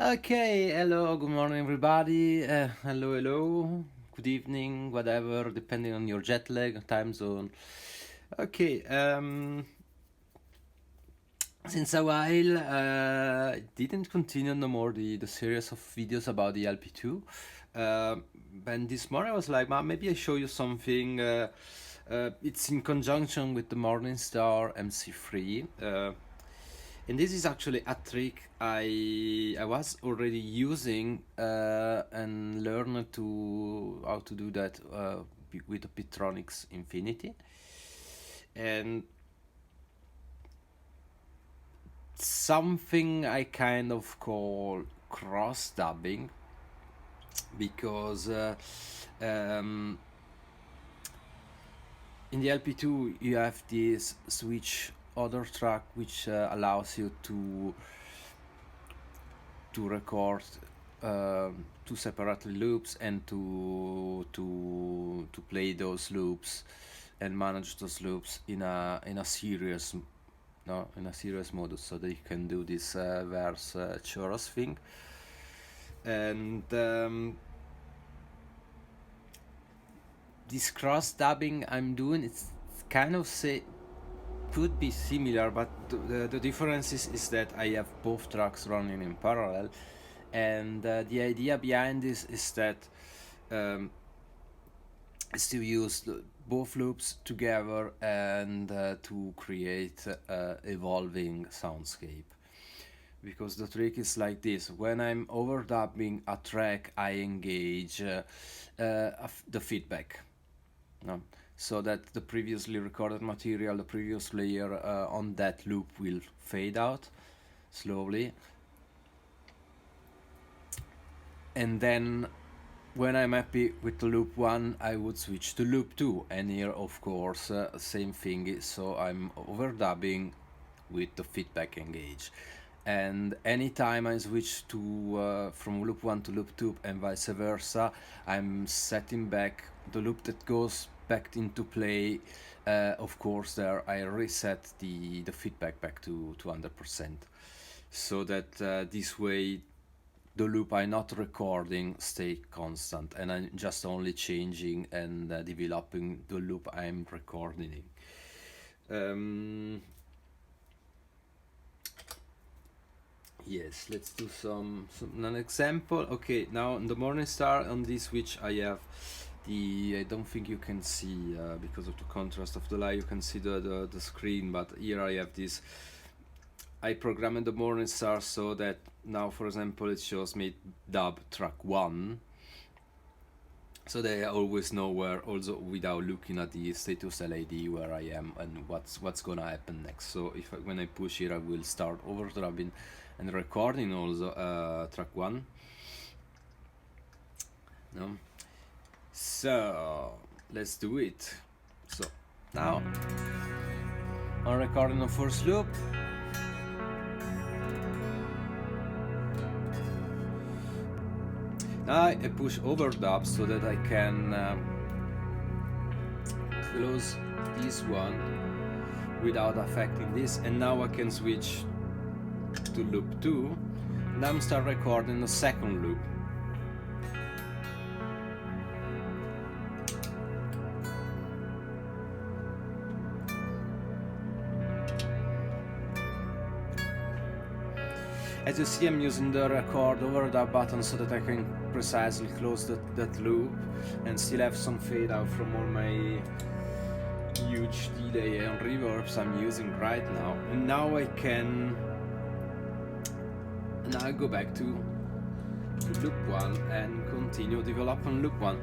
Okay, hello, good morning, everybody. Hello, good evening, whatever, depending on your jet lag, time zone. Okay, since a while, didn't continue no more the series of videos about the LP2. And this morning I was like, maybe I show you something. It's in conjunction with the Morning Star MC3. And this is actually a trick I was already using and learned how to do that with the Pitronics Infinity. And something I kind of call cross dubbing, because in the LP2 you have this switch other track which allows you to record two separate loops and to play those loops and manage those loops in a serious mode, so that you can do this verse chorus thing. And this cross dubbing I'm doing, it's kind of could be similar, but the difference is that I have both tracks running in parallel, and the idea behind this is that is to use both loops together and to create evolving soundscape. Because the trick is like this: when I'm overdubbing a track, I engage the feedback. No? So that the previously recorded material, the previous layer on that loop will fade out slowly. And then when I'm happy with the loop 1, I would switch to loop 2. And here, of course, same thing, so I'm overdubbing with the feedback engaged. And anytime I switch to from loop 1 to loop 2 and vice versa, I'm setting back the loop that goes back into play. Of course, there I reset the feedback back to 200%, so that this way the loop I'm not recording stay constant, and I'm just only changing and developing the loop I'm recording. Yes, let's do an example. Okay, now on the Morning Star, on this switch I have I don't think you can see because of the contrast of the light, you can see the screen, but here I have this. I programmed the Morning Star so that now, for example, it shows me dub track 1, so they always know where, also without looking at the status LED, where I am and what's gonna happen next. So when I push here, I will start overdubbing and recording also track 1. No? So let's do it. So now I'm recording the first loop. Now I push overdub so that I can close this one without affecting this, and now I can switch to loop 2 and I'm start recording the second loop. As you see, I'm using the record overdub button so that I can precisely close that loop and still have some fade out from all my huge delay and reverbs I'm using right now. And now I can go back to loop 1 and continue developing loop 1.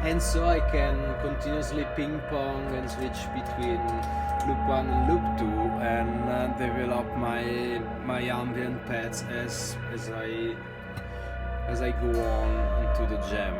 And so I can continuously ping pong and switch between loop 1 and loop 2 and develop my ambient pads as I as I go on into the jam.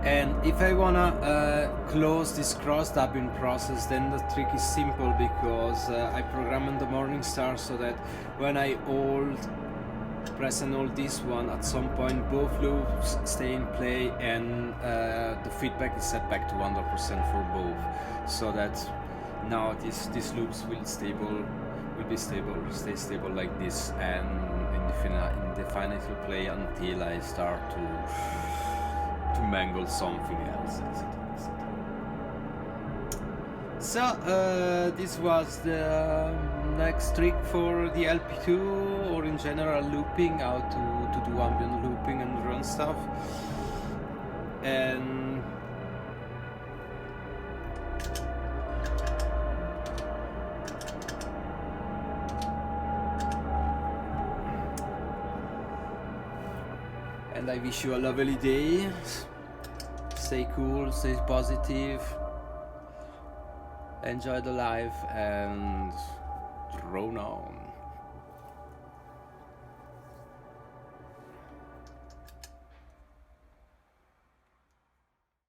And if I wanna close this cross dubbing process, then the trick is simple, because I programmed the Morning Star so that when I press and hold this one, at some point both loops stay in play, and the feedback is set back to 100% for both, so that now these loops will stay stable like this, and indefinitely play until I start to mangle something else, etc. So this was the next trick for the LP2, or in general looping, how to do ambient looping and run stuff. And I wish you a lovely day. Stay cool, stay positive, enjoy the life, and drone on.